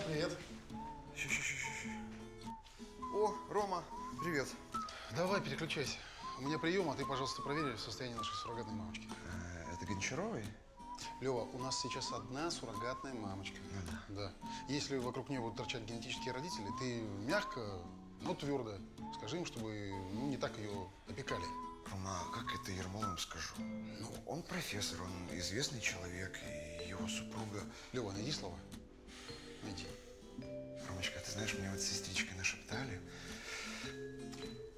Привет. Ща. О, Рома, привет. Давай, переключайся. У меня прием, а ты, пожалуйста, проверь состояние нашей суррогатной мамочки. Это Гончаровой? Лева, у нас сейчас одна суррогатная мамочка. Да. Если вокруг нее будут торчать генетические родители, ты мягко, но твердо скажи им, чтобы не так ее опекали. Рома, как это Ермоловым скажу? Ну, он профессор, он известный человек, и его супруга… Лева, найди слова. Найди. Ромочка, ты знаешь, мне вот сестричкой нашептали.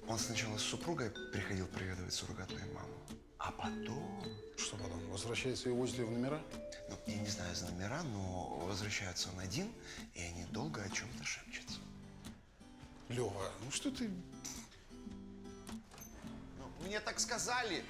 Он сначала с супругой приходил проведывать суррогатную маму, а потом… Что потом? Возвращается и возит ее в номера? Ну, я не знаю за номера, но возвращается он один, и они долго о чем-то шепчутся. Лева, ну что ты… Ну, мне так сказали.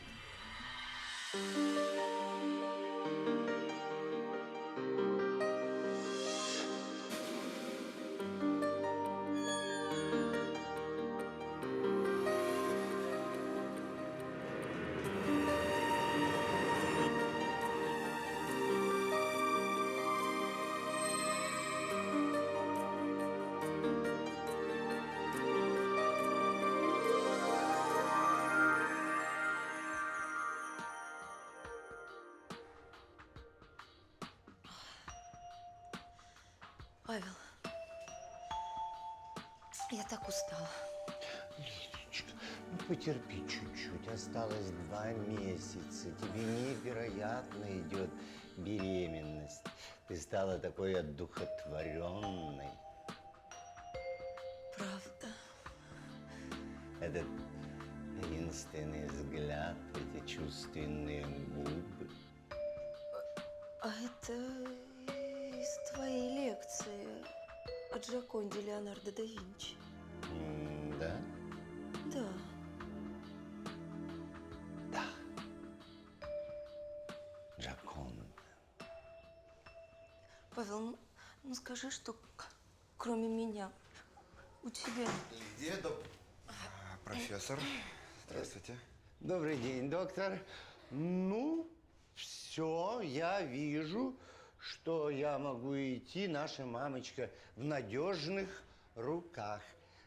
Павел, я так устала. Лидочка, ну потерпи чуть-чуть. Осталось 2 месяца. Тебе невероятно идет беременность. Ты стала такой одухотворенной. Правда? Этот таинственный взгляд, эти чувственные губы. А это из твоей лекции о Джоконде Леонардо да Винчи. Да? Да. Да. Джоконда. Павел, ну скажи, что кроме меня у тебя… Лидия, профессор, здравствуйте. Добрый день, доктор. Ну, все, я вижу, что я могу идти, наша мамочка, в надежных руках.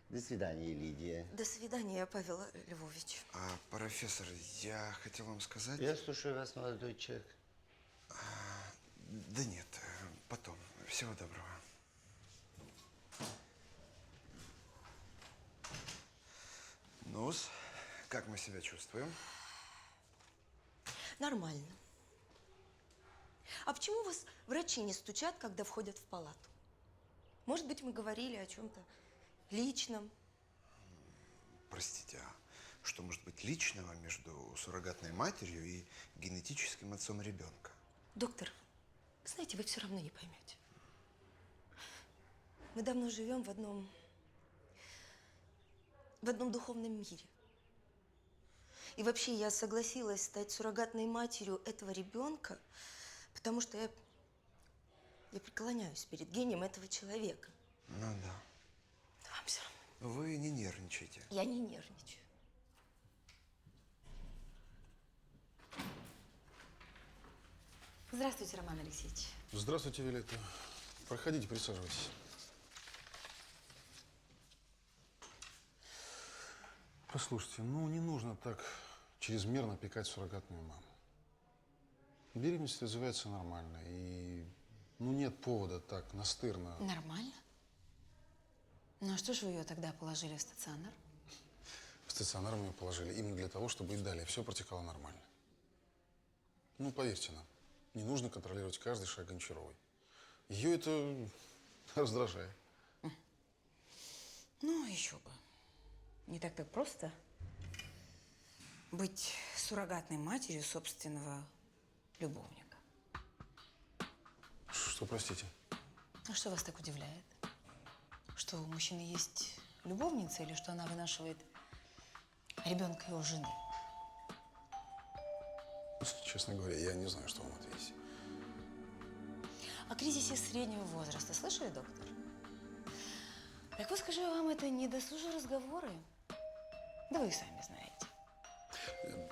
До свидания, Лидия. До свидания, Павел Львович. Профессор, я хотел вам сказать… Я слушаю вас, молодой человек. Да нет, потом. Всего доброго. Ну-с, как мы себя чувствуем? Нормально. А почему вас врачи не стучат, когда входят в палату? Может быть, мы говорили о чем-то личном? Простите, а что может быть личного между суррогатной матерью и генетическим отцом ребенка? Доктор, знаете, вы все равно не поймете. Мы давно живем в одном духовном мире. И вообще я согласилась стать суррогатной матерью этого ребенка, потому что я преклоняюсь перед гением этого человека. Ну да. Вам все равно. Вы не нервничайте. Я не нервничаю. Здравствуйте, Роман Алексеевич. Здравствуйте, Виолетта. Проходите, присаживайтесь. Послушайте, ну не нужно так чрезмерно опекать суррогатную маму. Беременность развивается нормально, и нет повода так настырно. Нормально? Ну а что ж вы ее тогда положили в стационар? В стационар мы ее положили именно для того, чтобы и далее все протекало нормально. Ну, поверьте нам, не нужно контролировать каждый шаг Гончаровой. Ее это раздражает. Ну, еще бы. Не так просто быть суррогатной матерью собственного любовника. Что, простите? А что вас так удивляет? Что у мужчины есть любовница или что она вынашивает ребенка его жены? Честно говоря, я не знаю, что вам ответить. О кризисе среднего возраста слышали, доктор? Так вот, скажу вам, это не досужие разговоры. Да вы и сами знаете.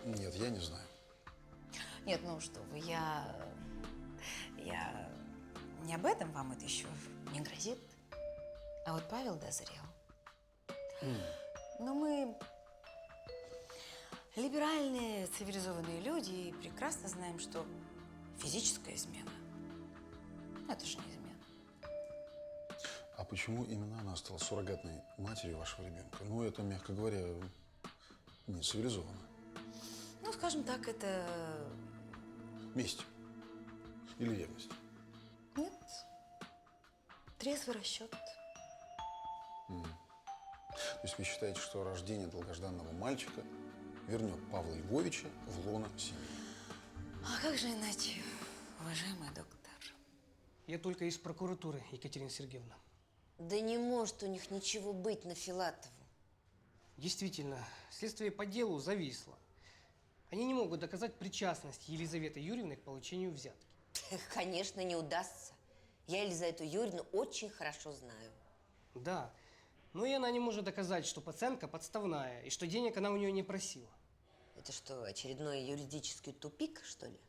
Нет, я не знаю. Нет, ну что вы, я не об этом, вам это еще не грозит. А вот Павел дозрел. Но мы либеральные, цивилизованные люди и прекрасно знаем, что физическая измена – это же не измена. А почему именно она стала суррогатной матерью вашего ребенка? Ну, это, мягко говоря, не цивилизованно. Ну, скажем так, это… Месть. Или ревность. Нет. Трезвый расчет. То есть вы считаете, что рождение долгожданного мальчика вернет Павла Львовича в лоно семьи? А как же иначе, уважаемый доктор? Я только из прокуратуры, Екатерина Сергеевна. Да не может у них ничего быть на Филатову. Действительно, следствие по делу зависло. Они не могут доказать причастность Елизаветы Юрьевны к получению взятки. Конечно, не удастся. Я Елизавету Юрьевну очень хорошо знаю. Да, но и она не может доказать, что пациентка подставная и что денег она у нее не просила. Это что, очередной юридический тупик, что ли?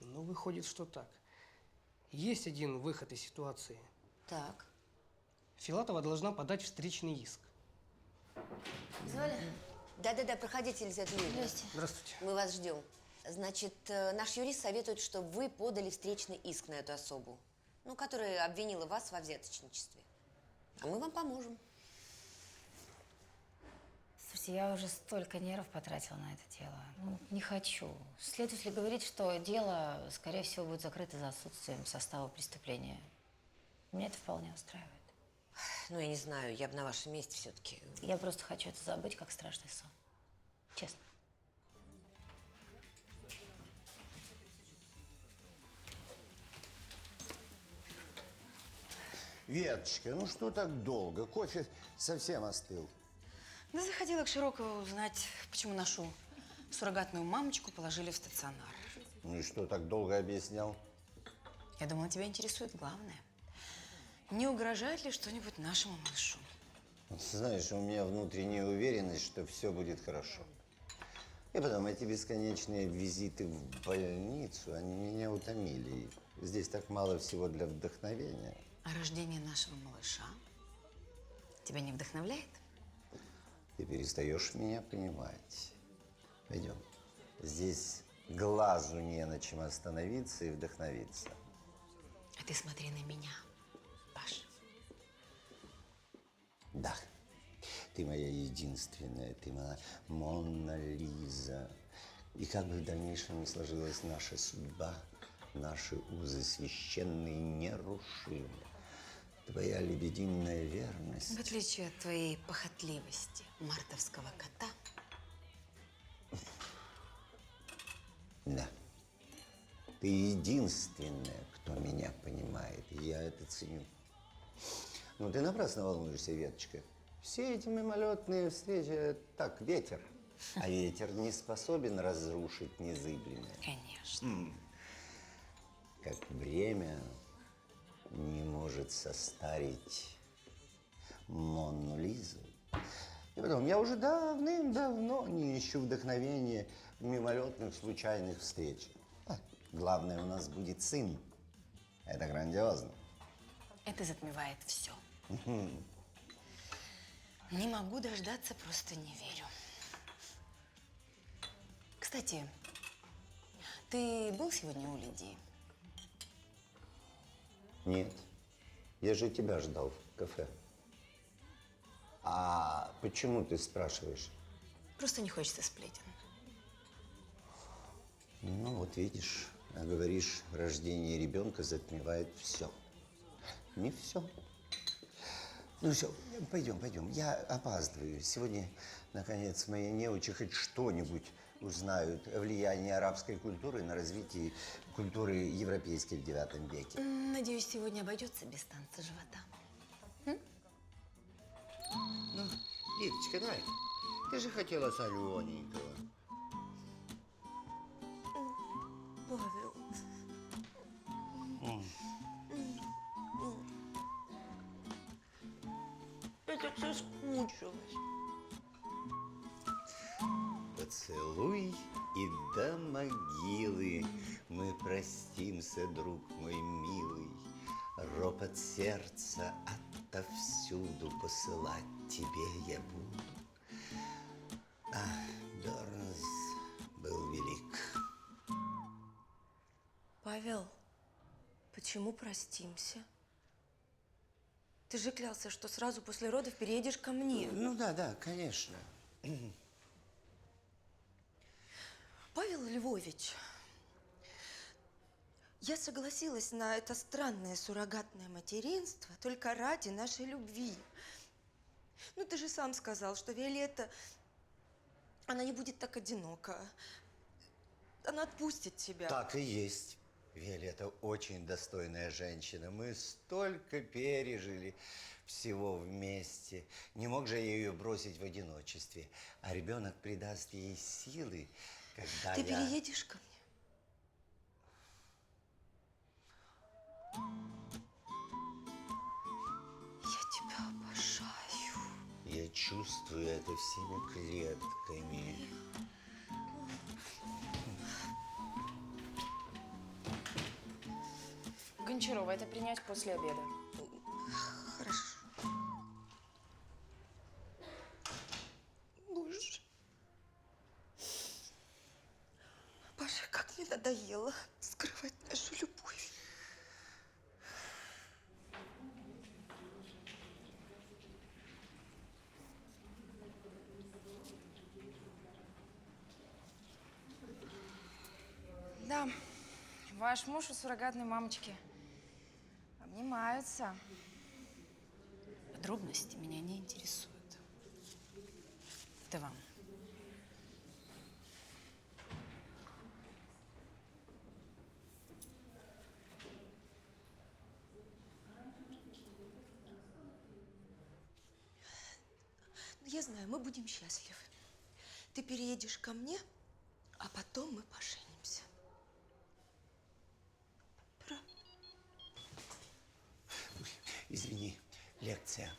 Ну, выходит, что так. Есть один выход из ситуации. Так. Филатова должна подать встречный иск. Звали? Да-да-да, проходите, Елизавета Юрьевна. Здравствуйте. Мы вас ждем. Значит, наш юрист советует, чтобы вы подали встречный иск на эту особу, ну, которая обвинила вас во взяточничестве. А мы вам поможем. Слушайте, я уже столько нервов потратила на это дело. Ну, не хочу. Следователь говорит, что дело, скорее всего, будет закрыто за отсутствием состава преступления. Меня это вполне устраивает. Ну, я не знаю, я бы на вашем месте все-таки. Я просто хочу это забыть, как страшный сон. Честно. Веточка, ну что так долго? Кофе совсем остыл. Да заходила к Широкову узнать, почему нашу суррогатную мамочку положили в стационар. Ну и что так долго объяснял? Я думала, тебя интересует главное. Не угрожает ли что-нибудь нашему малышу? Знаешь, у меня внутренняя уверенность, что все будет хорошо. И потом эти бесконечные визиты в больницу, они меня утомили. Здесь так мало всего для вдохновения. А рождение нашего малыша тебя не вдохновляет? Ты перестаешь меня понимать. Пойдем. Здесь глазу не на чем остановиться и вдохновиться. А ты смотри на меня, Паш. Да, ты моя единственная, ты моя Мона Лиза. И как бы в дальнейшем ни сложилась наша судьба, наши узы священные нерушимы. Твоя лебединая верность. В отличие от твоей похотливости мартовского кота. Да. Ты единственная, кто меня понимает. И я это ценю. Ну, ты напрасно волнуешься, Веточка. Все эти мимолетные встречи – так, ветер. А ветер не способен разрушить незыблемое. Конечно. Как время не может состарить Монну Лизу. И потом, я уже давным-давно не ищу вдохновения в мимолетных случайных встречах. Главное, у нас будет сын. Это грандиозно. Это затмевает все. Не могу дождаться, просто не верю. Кстати, ты был сегодня у Лидии? Нет, я же тебя ждал в кафе. А почему ты спрашиваешь? Просто не хочется сплетен. Ну, вот видишь, а говоришь, рождение ребенка затмевает все. Не все. Ну все, пойдем. Я опаздываю. Сегодня, наконец, мои неучи хоть что-нибудь узнают о влиянии арабской культуры на развитие культуры европейской в IX веке. Надеюсь, сегодня обойдется без танца живота. Ну, Лидочка, давай. Ты же хотела солененького. Павел. Я так соскучилась. Поцелуй и до могилы мы простимся, друг мой милый. Ропот сердца от отовсюду посылать тебе я буду. Ах, Бернс был велик. Павел, почему простимся? Ты же клялся, что сразу после родов переедешь ко мне. Ну да, конечно. Павел Львович, я согласилась на это странное суррогатное материнство только ради нашей любви. Ну, ты же сам сказал, что Виолетта, она не будет так одинока. Она отпустит тебя. Так и есть. Виолетта очень достойная женщина. Мы столько пережили всего вместе. Не мог же я ее бросить в одиночестве. А ребенок придаст ей силы, когда Ты я... переедешь ко мне? Я тебя обожаю. Я чувствую это всеми клетками. Гончарова, это принять после обеда. Хорошо. Боже. Паша, как мне надоело скрывать нашу любовь. Да, ваш муж и суррогатной мамочки обнимаются. Подробности меня не интересуют. Это вам. Я знаю, мы будем счастливы. Ты переедешь ко мне, а потом мы поженимся. Правда? Извини, лекция.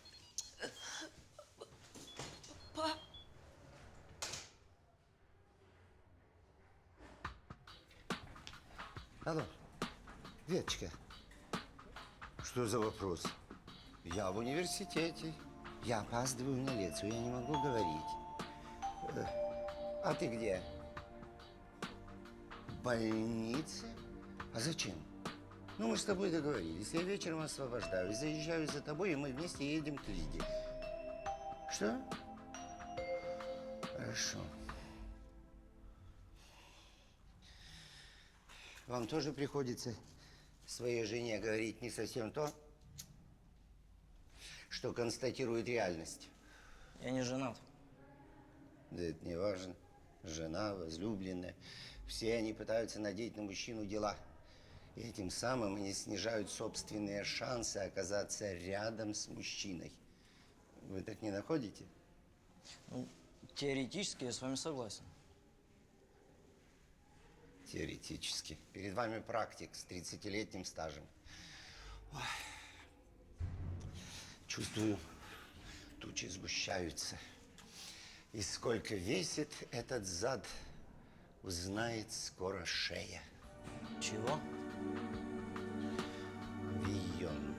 Па. Алло, Веточка, что за вопрос? Я в университете. Я опаздываю на лекцию, я не могу говорить. А ты где? В больнице? А зачем? Ну, мы с тобой договорились. Я вечером освобождаюсь, заезжаю за тобой, и мы вместе едем к Лиде. Что? Хорошо. Вам тоже приходится своей жене говорить не совсем то, что констатирует реальность. Я не женат. Да это не важно. Жена, возлюбленная. Все они пытаются надеть на мужчину дела. И этим самым они снижают собственные шансы оказаться рядом с мужчиной. Вы так не находите? Ну, теоретически я с вами согласен. Теоретически. Перед вами практик с 30-летним стажем. Ой. Чувствую, тучи сгущаются. И сколько весит этот зад, узнает скоро шея. Чего? Вийон.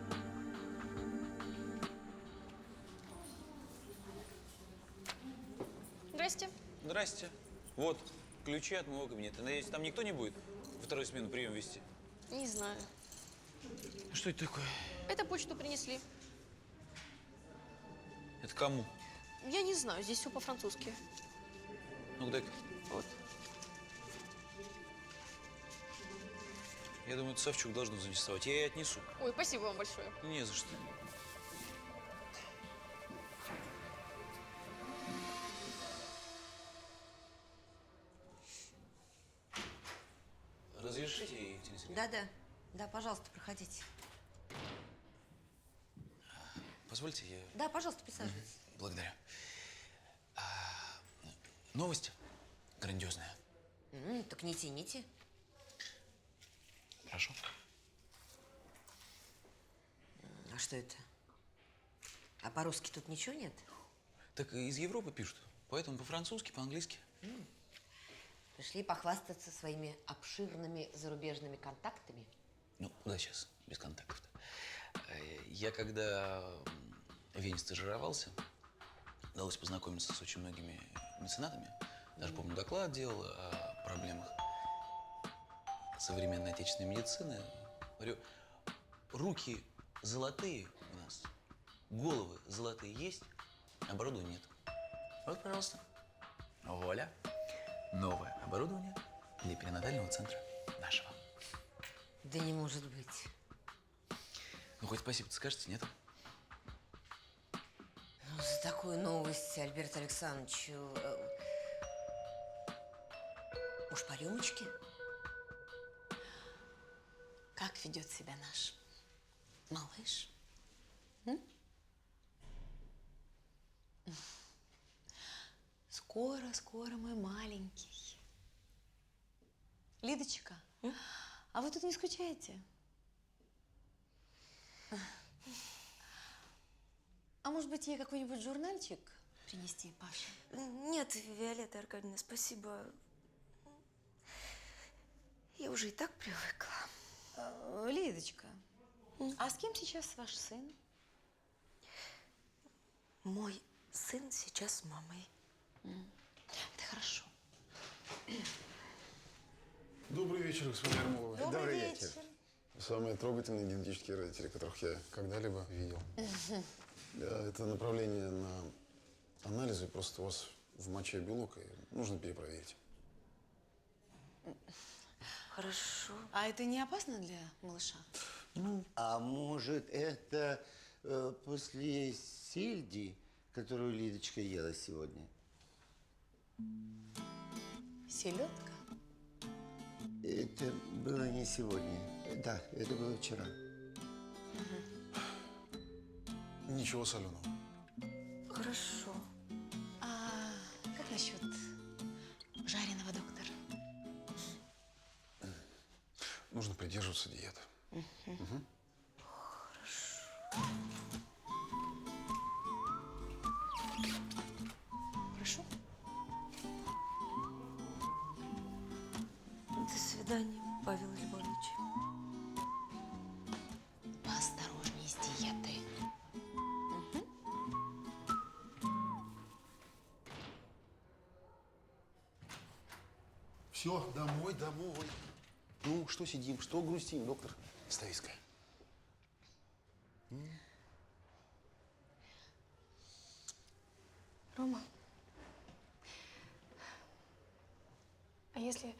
Здрасте. Здрасте. Вот, ключи от моего кабинета. Надеюсь, там никто не будет во вторую смену прием вести? Не знаю. Что это такое? Это почту принесли. Это кому? Я не знаю, здесь все по-французски. Ну-ка, дай-ка. Вот. Я думаю, это Савчук должно заинтересовать. Я ей отнесу. Ой, спасибо вам большое. Не за что. Разрешите, Екатерина Сергеевна? Да, пожалуйста, проходите. Позвольте, я... Да, пожалуйста, присаживайтесь. Благодарю. Новость грандиозная. Так не тяните. Прошу. А что это? А по-русски тут ничего нет? Так из Европы пишут. Поэтому по-французски, по-английски. Пришли похвастаться своими обширными зарубежными контактами? Ну, куда сейчас без контактов-то? Я когда в Вене стажировался, удалось познакомиться с очень многими меценатами. Даже, помню, доклад делал о проблемах современной отечественной медицины. Говорю, руки золотые у нас, головы золотые есть, оборудования нет. Вот, пожалуйста, вуаля, новое оборудование для перинатального центра нашего. Да не может быть. Ну, хоть спасибо-то скажете, нет? Ну, за такую новость, Альберт Александрович, уж по рюмочке. Как ведет себя наш малыш? Скоро, мой маленький. Лидочка, а вы тут не скучаете? А может быть, ей какой-нибудь журнальчик принести, Паша? Нет, Виолетта Аркадьевна, спасибо. Я уже и так привыкла. Лидочка, а с кем сейчас ваш сын? Мой сын сейчас с мамой. Это хорошо. Добрый вечер, господин Ермоловы. Добрый вечер. Самые трогательные генетические родители, которых я когда-либо видел. Это направление на анализы, просто у вас в моче белок, и нужно перепроверить. Хорошо. А это не опасно для малыша? А может, это после сельди, которую Лидочка ела сегодня? Селедка? Это было не сегодня. Да, это было вчера. Ничего соленого. Хорошо. А как насчет жареного, доктор? Нужно придерживаться диеты. Хорошо? До свидания, Павел Львович. Поосторожней с диетой. Все, домой, домой. Ну, что сидим, что грустим, доктор Ставицкая? Рома, а если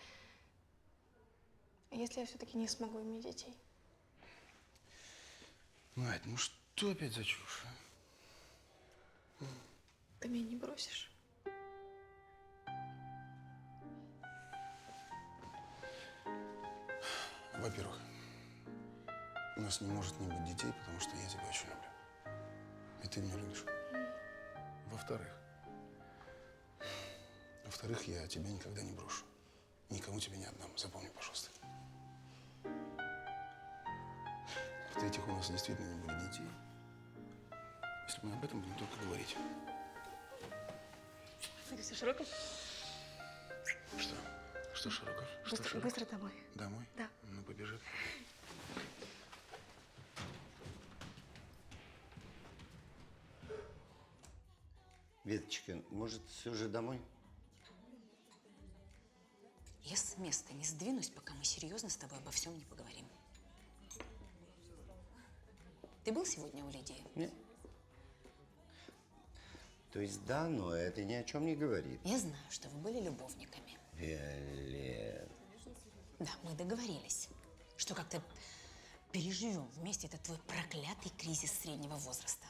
я все-таки не смогу иметь детей? Надь, ну что опять за чушь? Ты меня не бросишь? Во-первых, у нас не может не быть детей, потому что я тебя очень люблю. И ты меня любишь. Во-вторых, я тебя никогда не брошу. Никому тебя не отдам. Запомни, пожалуйста. В-третьих, у нас действительно не будет детей, если мы об этом будем только говорить. Алексей Широков, Что? Что, Широков? Что, Широков? быстро домой. Домой? Да. Ну, побежит. Веточка, может, все же домой? Я с места не сдвинусь, пока мы серьезно с тобой обо всем не поговорим. Ты был сегодня у Лидии? Нет. То есть да, но это ни о чем не говорит. Я знаю, что вы были любовниками. Виолет. Да, мы договорились, что как-то переживем вместе этот твой проклятый кризис среднего возраста.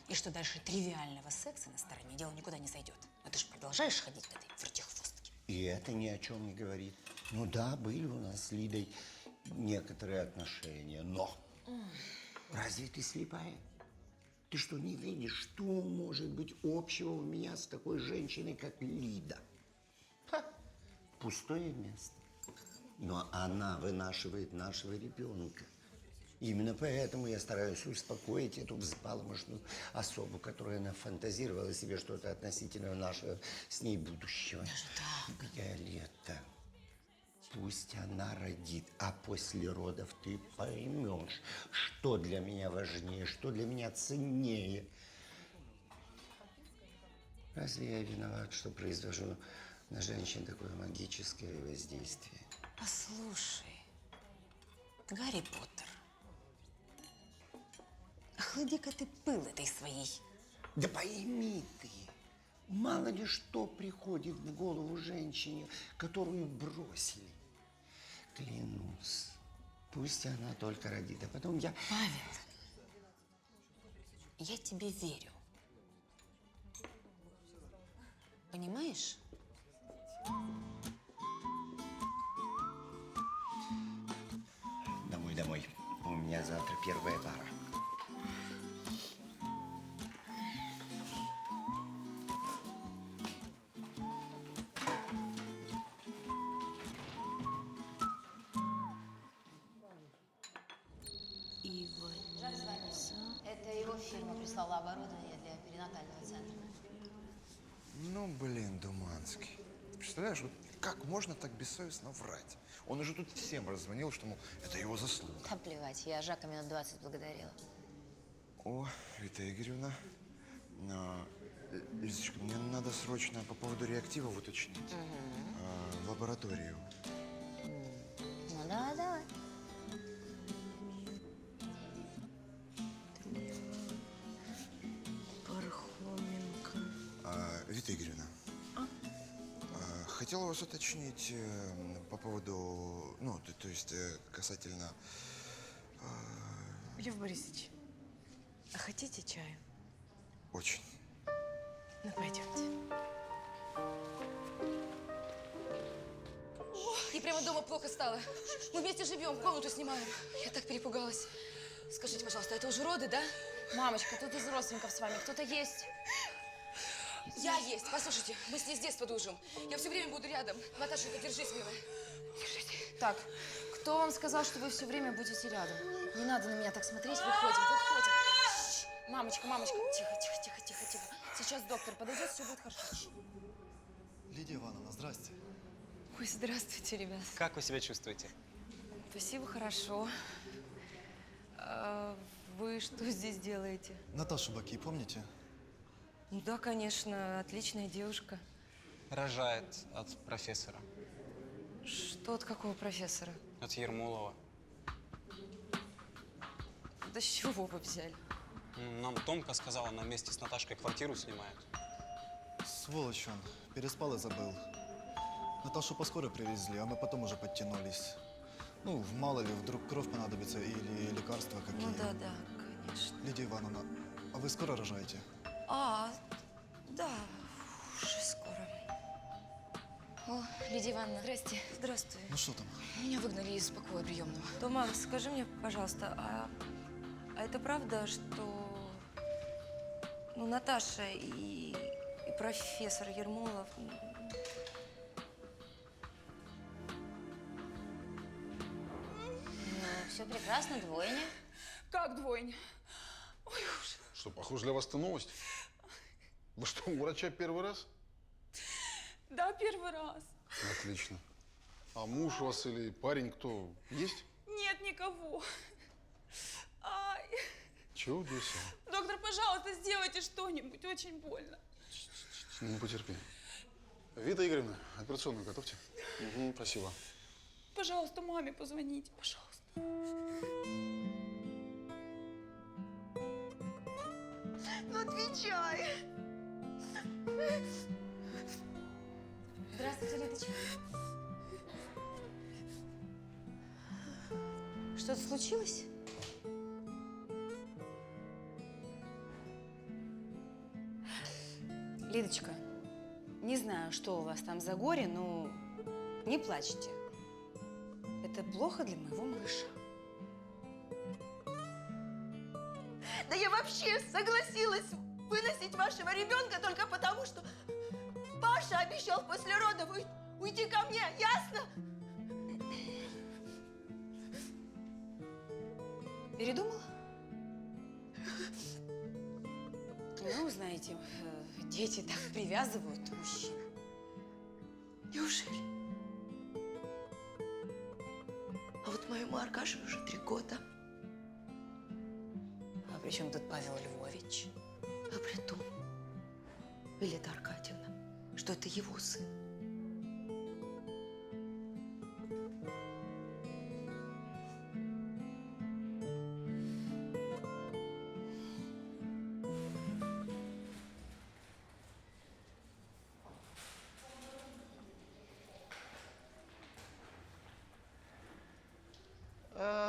И что дальше тривиального секса на стороне дело никуда не зайдет. Но ты же продолжаешь ходить к этой вертихвостке. И это ни о чем не говорит. Ну да, были у нас с Лидой некоторые отношения, но разве ты слепая? Ты что, не видишь, что может быть общего у меня с такой женщиной, как Лида? Ха, пустое место. Но она вынашивает нашего ребенка. Именно поэтому я стараюсь успокоить эту взбалмошную особу, которая нафантазировала себе что-то относительно нашего с ней будущего. Даже так? Виолетта, Пусть она родит, а после родов ты поймешь, что для меня важнее, что для меня ценнее. Разве я виноват, что произвожу на женщин такое магическое воздействие? Послушай, Гарри Поттер, охлади-ка ты пыл этой своей. Да пойми ты, мало ли что приходит в голову женщине, которую бросили. Клянусь, пусть она только родит, а потом я... Павел, я тебе верю. Понимаешь? Домой, домой. У меня завтра первая пара. Это его фирма прислала оборудование для перинатального центра. Ну, блин, Думанский. Представляешь, вот как можно так бессовестно врать? Он уже тут всем раззвонил, что, мол, это его заслуга. Да плевать, я Жака минут 20 благодарила. О, Рита Игоревна. Лизочка, мне надо срочно по поводу реактивов уточнить. В лабораторию. Ну, давай. Пархоменко. Рита Игоревна. Хотела вас уточнить по поводу, ну, то есть касательно... Лев Борисович, а хотите чаю? Очень. Ну, пойдемте. Ей прямо дома плохо стало. Мы вместе живем, комнату снимаем. Я так перепугалась. Скажите, пожалуйста, это уже роды, да? Мамочка, тут из родственников с вами кто-то есть? Я есть. Послушайте, мы с ней с детства дружим. Я все время буду рядом. Наташенька, держись, милая. Держись. Так, кто вам сказал, что вы все время будете рядом? Не надо на меня так смотреть. Выходим, выходим. Мамочка, мамочка. Тихо, тихо, тихо, тихо, тихо. Сейчас доктор подойдет, все будет хорошо. Лидия Ивановна, здрасте. Ой, здравствуйте, ребят. Как вы себя чувствуете? Спасибо, хорошо. А вы что здесь делаете? Наташу Баки, помните? Ну да, конечно, отличная девушка. Рожает от профессора, Что от какого профессора? от Ермолова. Да с чего вы взяли? Нам Томка сказала, она вместе с Наташкой квартиру снимает. Сволочь он, переспал и забыл. Наташу по скорой привезли, а мы потом уже подтянулись. Ну, мало ли, вдруг кровь понадобится или лекарства какие. Ну да, конечно. Лидия Ивановна, а вы скоро рожаете? Да, уже скоро. О, Лидия Ивановна, здрасте. Здравствуй. Ну что там? Меня выгнали из покоя приемного. Тома, скажи мне, пожалуйста, а это правда, что Наташа и профессор Ермолов... Все прекрасно, двойня. Как двойня? Что, похоже, для вас это новость? Вы что, у врача первый раз? Да, первый раз. Отлично. А муж у вас или парень кто есть? Нет никого. Ай. Чудеса. Доктор, пожалуйста, сделайте что-нибудь. Очень больно. Ну, потерпи. Вита Игоревна, операционную готовьте. Угу, спасибо. Пожалуйста, маме позвоните, пожалуйста. Ну, отвечай! Здравствуйте, Лидочка. Что-то случилось? Лидочка, не знаю, что у вас там за горе, но не плачьте. Это плохо для моего малыша. Да я вообще согласилась выносить вашего ребенка только потому, что Паша обещал после родов уйти ко мне, ясно? Передумала? Ну, знаете, дети так привязывают мужчин. Неужели? А вот моему Аркаше уже 3 года. А при чем тут Павел Львович? А при том, Виолетта Аркадьевна, что это его сын.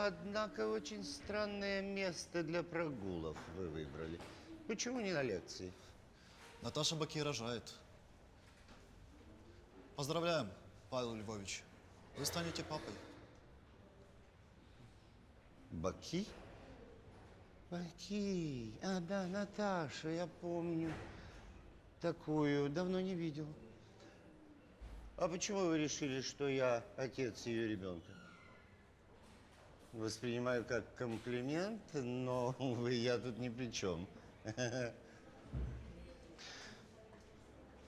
Однако очень странное место для прогулов вы выбрали. Почему не на лекции? Наташа Баки рожает. Поздравляем, Павел Львович. Вы станете папой. Баки? Баки. А, да, Наташа, я помню. Такую давно не видел. А почему вы решили, что я отец ее ребенка? Воспринимаю как комплимент, но, увы, я тут ни при чем.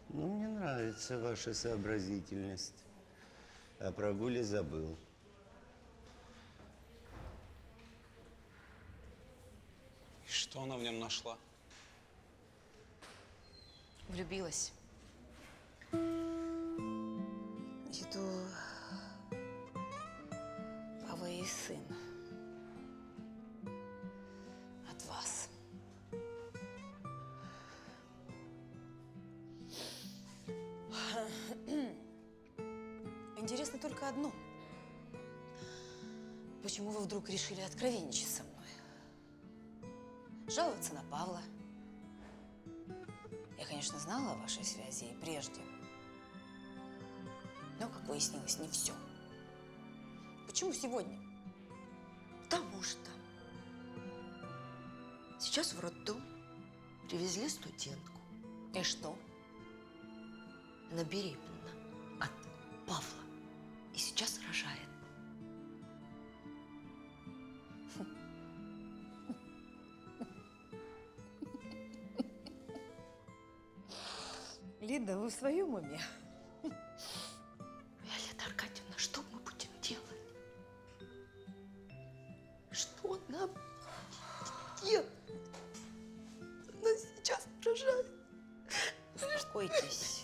Ну, мне нравится ваша сообразительность. О прогуле забыл. И что она в нем нашла? Влюбилась. Значит, у Павла есть сын. От вас. Интересно только одно. Почему вы вдруг решили откровенничать со мной? Жаловаться на Павла? Я, конечно, знала о вашей связи и прежде. Но, как выяснилось, не все. Почему сегодня? Потому что сейчас в роддом привезли студентку. И что? Она беременна от Павла. И сейчас рожает. Лида, вы в своем уме? Виолетта Аркадьевна, что мы будем делать? Что нам делать? Она сейчас рожает. Успокойтесь.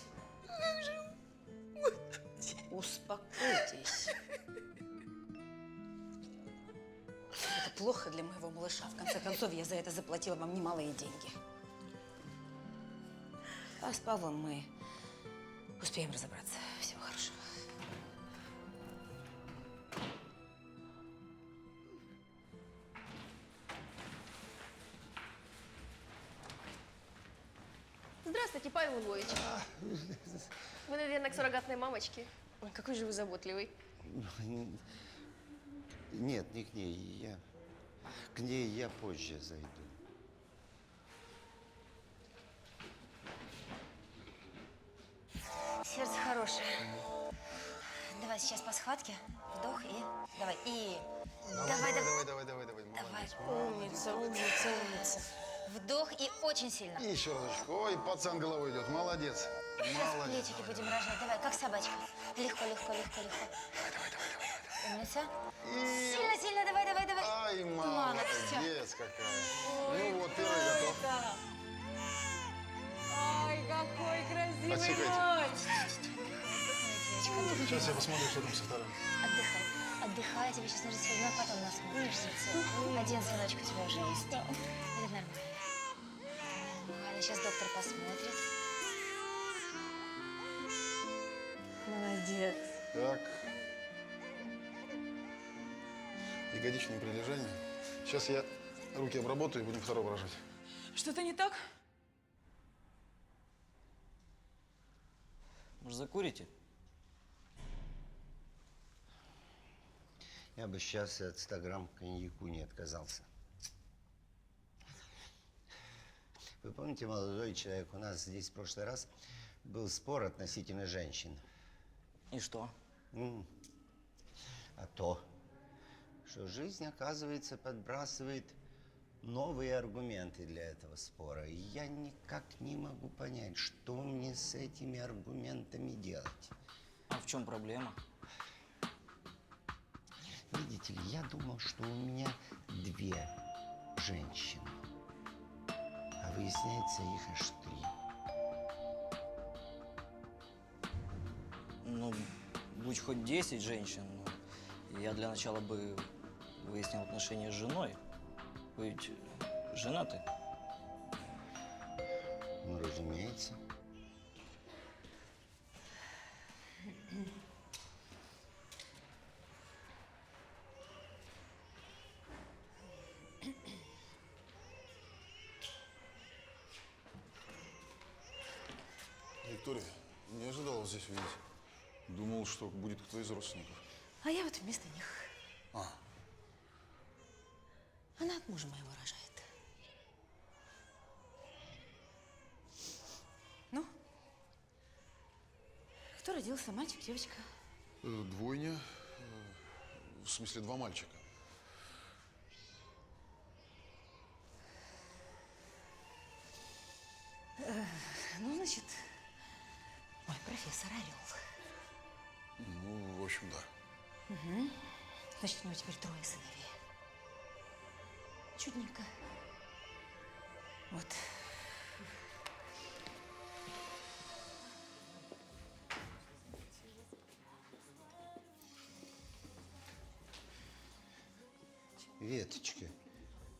Успокойтесь. Это плохо для моего малыша. В конце концов, я за это заплатила вам немалые деньги. А с Павлом мы успеем разобраться. Всего хорошего. Здравствуйте, Павел Львович. Вы, наверное, к суррогатной мамочке. Ой, какой же вы заботливый. Нет, не к ней. К ней я позже зайду. Сердце хорошее. Давай сейчас по схватке. Вдох и... Давай. И... Давай. Молодец. Умница, умница, умница. Вдох и очень сильно. И еще разочек. Ой, пацан головой идет. Молодец. Сейчас Молодец. плечики будем рожать. Давай, как собачка. Легко. Умница. Сильно, давай. Ай, молодец какая. Ну вот, первый готов. Ой, какой красивый Отсекайте. Девочка, Сейчас я посмотрю, что там со вторым. Отдыхай. Тебе сейчас нужно сильно, потом насмотришься. Один сыночек у тебя уже есть. Это нормально. Ладно, сейчас доктор посмотрит. Молодец. Так. Ягодичные прилежания. Сейчас я руки обработаю и будем второго рожать. Что-то не так? Может, закурите? Я бы сейчас от 100 грамм коньяку не отказался. Вы помните, молодой человек, у нас здесь в прошлый раз был спор относительно женщин. И что? А то, что жизнь, оказывается, подбрасывает новые аргументы для этого спора. И я никак не могу понять, что мне с этими аргументами делать. А в чем проблема? видите ли, я думал, что у меня две женщины. А выясняется, их аж три. Ну, будь хоть 10 женщин, ну, я для начала бы выяснил отношения с женой. Вы ведь женаты? Ну, разумеется. Виктория, не ожидал вас здесь увидеть. Думал, что будет кто из родственников. А я вот вместо них. А, Она от мужа моего рожает. Ну? Кто родился? Мальчик, девочка? двойня. В смысле, два мальчика. Ну, значит, мой профессор Орел. Ну, в общем, да. Значит, у него теперь 3 сыновей. Чудненько. Вот. Веточка,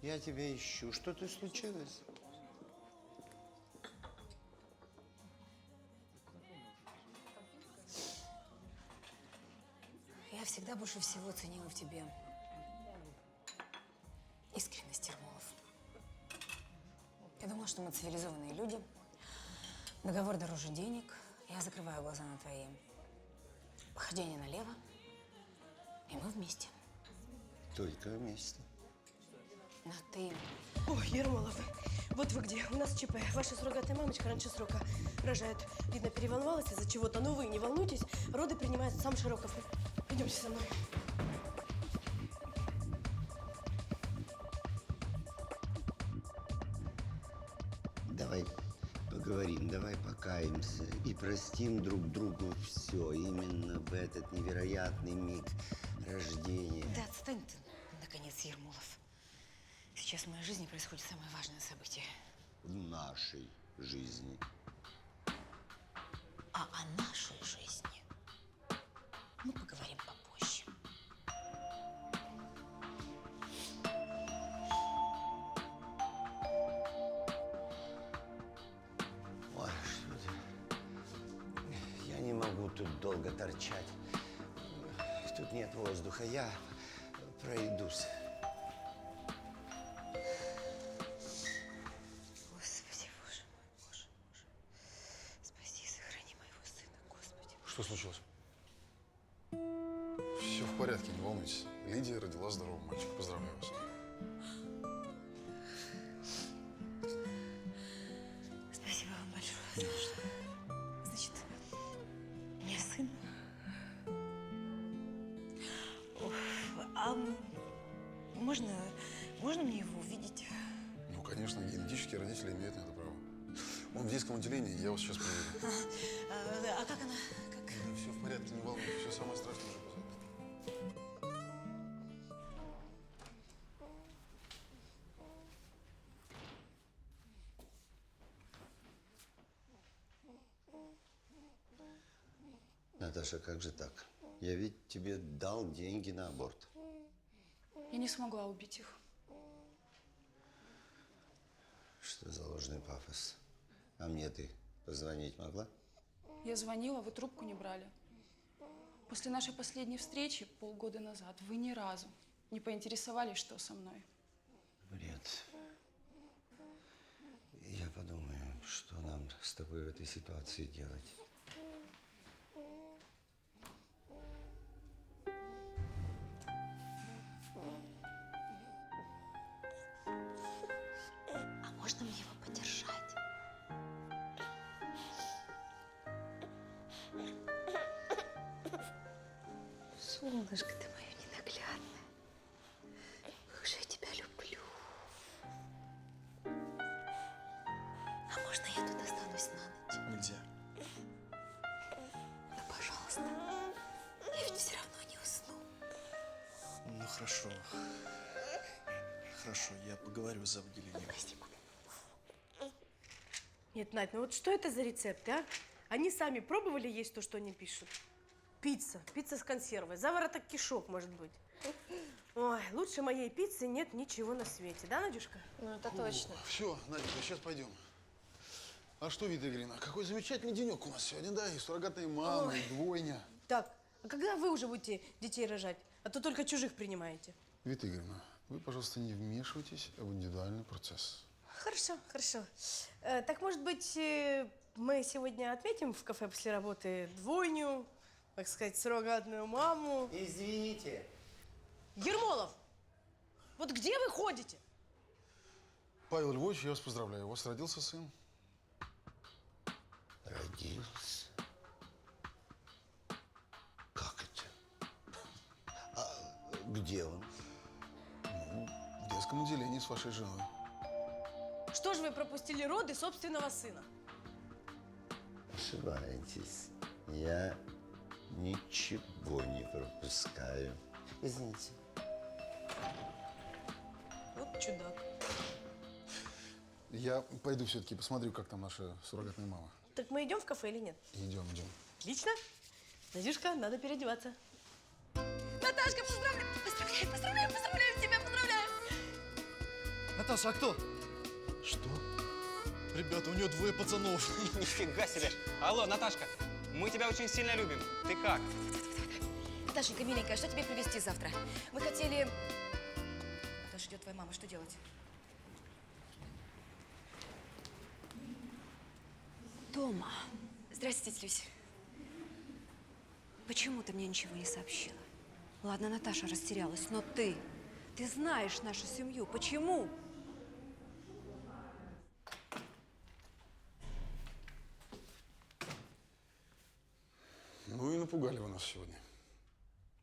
я тебя ищу. Что-то случилось? Я всегда больше всего ценила в тебе искренность, Ермолов. Я думала, что мы цивилизованные люди. Договор дороже денег. Я закрываю глаза на твои похождения налево. И мы вместе. Только вместе. Но ты... Ой, Ермолов, вот вы где. У нас ЧП. Ваша суррогатная мамочка раньше срока рожает. Видно, переволновалась из-за чего-то. Но вы не волнуйтесь. Роды принимают сам Широков. Идемте со мной. Давай поговорим, давай покаемся и простим друг другу все именно в этот невероятный миг рождения. Да отстань ты, наконец, Ермолов. Сейчас в моей жизни происходит самое важное событие. В нашей жизни. А о нашей жизни мы поговорим попозже. Ой, что-то я не могу тут долго торчать. Тут нет воздуха, я пройдусь. Господи, Боже мой, Боже, Боже. Спаси и сохрани моего сына, Господи. Что случилось? Все в порядке, не волнуйтесь. Лидия родила здорового мальчика. Поздравляю вас. Спасибо вам большое. Значит, у меня сын. А можно мне его увидеть? Ну, конечно, генетические родители имеют на это право. Он в детском отделении, я вас сейчас проверю. А как она? Как? Все в порядке, не волнуйтесь. Все самое страшное уже позади. Наташа, как же так? Я ведь тебе дал деньги на аборт. Я не смогла убить их. Что за ложный пафос? А мне ты позвонить могла? Я звонила, вы трубку не брали. После нашей последней встречи полгода назад вы ни разу не поинтересовались, что со мной. Бред. Я подумаю, что нам с тобой в этой ситуации делать. А можно мне его подержать? Солнышко ты мое ненаглядное. Как же я тебя люблю. А можно я тут останусь на ночь? Нельзя. Да, пожалуйста. Я ведь все равно не усну. Хорошо. Хорошо, я поговорю за отделением. Нет, Надь, ну вот что это за рецепты, а? Они сами пробовали есть то, что они пишут? Пицца. Пицца с консервой. Завороток кишок, может быть. Ой, лучше моей пиццы нет ничего на свете. Да, Надюшка? Ну, это точно. Все, Надя, сейчас пойдем. А что, Вита Игоревна, какой замечательный денек у нас сегодня, да? И суррогатные мамы, и двойня. Так, а когда вы уже будете детей рожать? А то только чужих принимаете. Вита Игоревна, вы, пожалуйста, не вмешивайтесь в индивидуальный процесс. Хорошо, хорошо. Так, может быть, мы сегодня отметим в кафе после работы двойню, так сказать, суррогатную маму? Извините. Ермолов, вот где вы ходите? Павел Львович, я вас поздравляю. У вас родился сын. Родился? Как это? А где он? Ну, в детском отделении с вашей женой. Что же вы пропустили роды собственного сына? Ошибаетесь. Я ничего не пропускаю. Извините. Вот чудак. Я пойду все-таки посмотрю, как там наша суррогатная мама. Так мы идем в кафе или нет? Идем, идем. Отлично. Надюшка, надо переодеваться. Наташка, поздравляю! Поздравляю, поздравляю, поздравляю тебя, поздравляю! Наташа, а кто? Что? Ребята, у нее двое пацанов. Нифига себе! Алло, Наташка, мы тебя очень сильно любим. Ты как? Наташенька, миленькая, что тебе привезти завтра? Мы хотели… Наташа, идет твоя мама, что делать? Тома. Здрасте, тетя Люся. Почему ты мне ничего не сообщила? Ладно, Наташа растерялась, но ты знаешь нашу семью. Почему? Ну и напугали вы нас сегодня.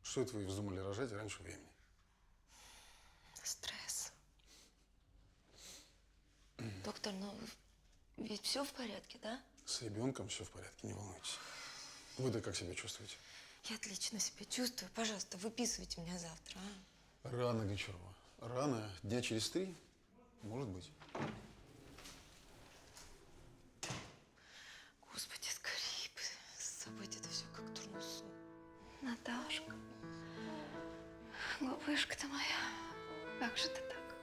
Что это вы вздумали рожать раньше времени? Стресс. Доктор, ну ведь все в порядке, да? С ребенком все в порядке, не волнуйтесь. Вы-то как себя чувствуете? Я отлично себя чувствую. Пожалуйста, выписывайте меня завтра, а? Рано, Гончарова. Рано. Дня через 3, может быть. Господи, скорее бы забыть это все как дурной сон. Наташка, глупышка ты моя, как же ты так?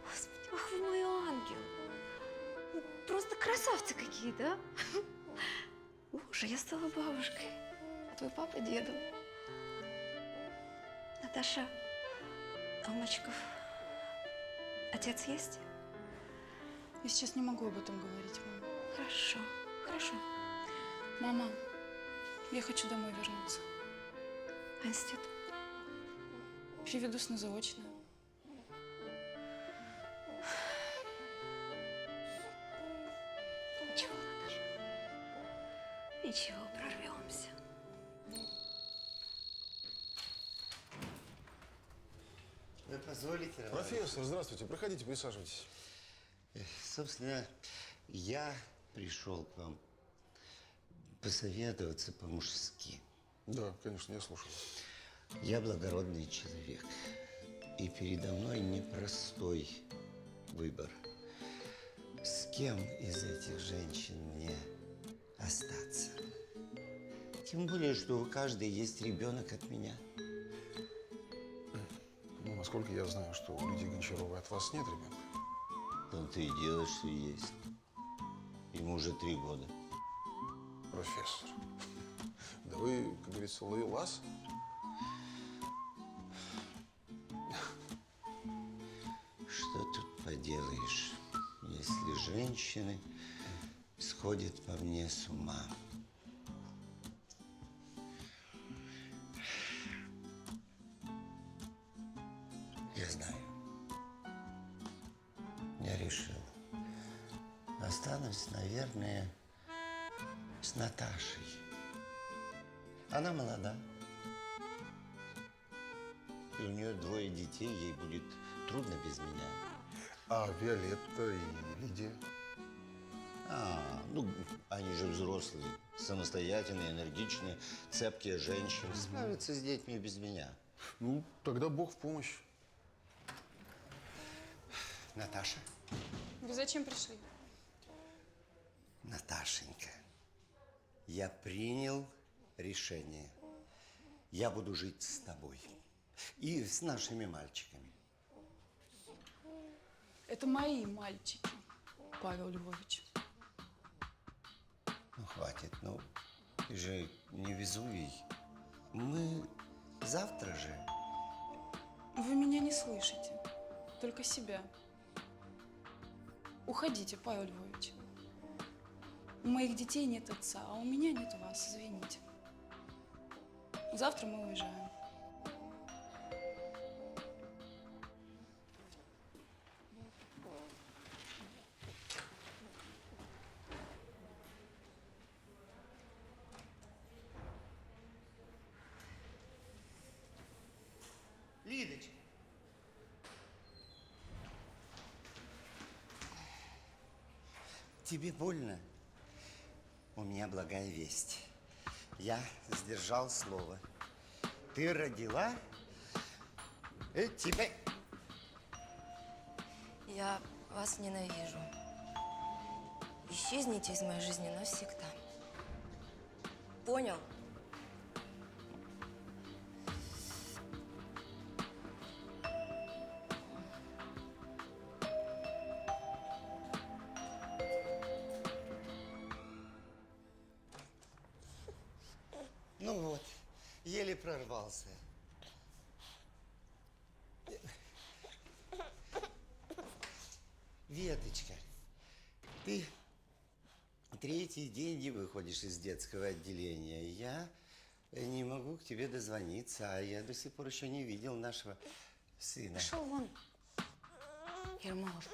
Господи, ах вы мой ангел. Просто красавцы какие-то, а? Боже, я стала бабушкой, а твой папа дедом. Наташа, а у мальчиков отец есть? Я сейчас не могу об этом говорить, мама. Хорошо, хорошо. Мама, я хочу домой вернуться. А институт? Переведусь на заочное. Ничего, Наташа. Ничего, прорвемся. Вы позволите, товарищ? Профессор, здравствуйте. Проходите, присаживайтесь. Собственно, я пришел к вам посоветоваться по-мужски. Да, конечно, я слушаю. Я благородный человек, и передо мной непростой выбор. С кем из этих женщин мне остаться? Тем более, что у каждой есть ребенок от меня. Ну, насколько я знаю, что у Лидии Гончаровой от вас нет ребенка. Он-то и делает, что есть. Ему уже 3 года. Профессор, да вы, как говорится, ловелас. Что тут поделаешь, если женщины сходят по мне с ума? Я знаю. Я решил. Останусь, наверное, с Наташей. Она молода. И у нее 2 детей, ей будет трудно без меня. А Виолетта и Лидия? Ну, они же взрослые, самостоятельные, энергичные, цепкие женщины. Справятся с детьми без меня. Ну, тогда Бог в помощь. Наташа? Вы зачем пришли? Наташенька, я принял решение. Я буду жить с тобой и с нашими мальчиками. Это мои мальчики, Павел Львович. Ну, хватит, ну, ты же не Везувий. Мы завтра же. Вы меня не слышите, только себя. Уходите, Павел Львович. У моих детей нет отца, а у меня нет вас, извините. Завтра мы уезжаем. Лидочка. Тебе больно? У меня благая весть. Я сдержал слово. Ты родила, и тебе... Я вас ненавижу. Исчезните из моей жизни навсегда. Понял? Ну вот, еле прорвался. Веточка, ты третий день не выходишь из детского отделения. Я не могу к тебе дозвониться, а я до сих пор еще не видел нашего сына. Пошел вон, Ермолов.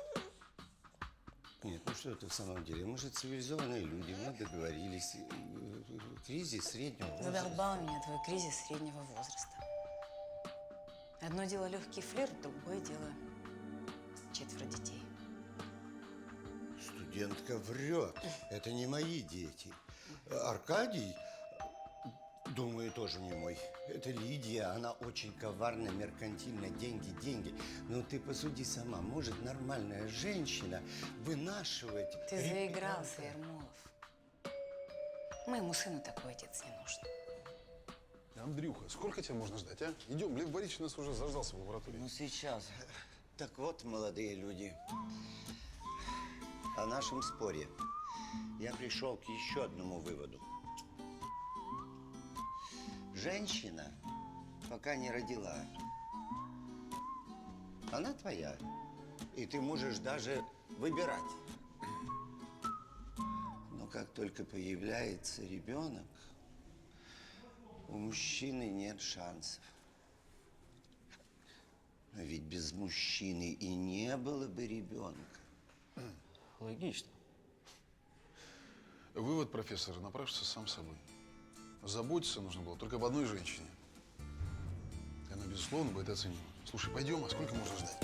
Нет, ну что это в самом деле? Мы же цивилизованные люди, мы договорились. Кризис среднего возраста. Задолбал меня твой кризис среднего возраста. Одно дело легкий флирт, другое дело 4 детей. Студентка врет. Это не мои дети. Аркадий, думаю, тоже не мой. Это Лидия, она очень коварная, меркантильная. Деньги, деньги. Но ты посуди сама, может нормальная женщина вынашивать... Ты заигрался, Ермолов. Моему сыну такой отец не нужен. Андрюха, сколько тебя можно ждать, а? Идем, Лев Борисович нас уже заждался в лаборатории. Ну, сейчас. Так вот, молодые люди, о нашем споре я пришел к еще одному выводу. Женщина, пока не родила, она твоя. И ты можешь даже выбирать. Но как только появляется ребенок, у мужчины нет шансов. Но ведь без мужчины и не было бы ребенка. Логично. Вывод, профессор, напрашивается сам собой. Заботиться нужно было только об одной женщине. И она, безусловно, бы это оценила. Слушай, пойдем, а сколько можно ждать?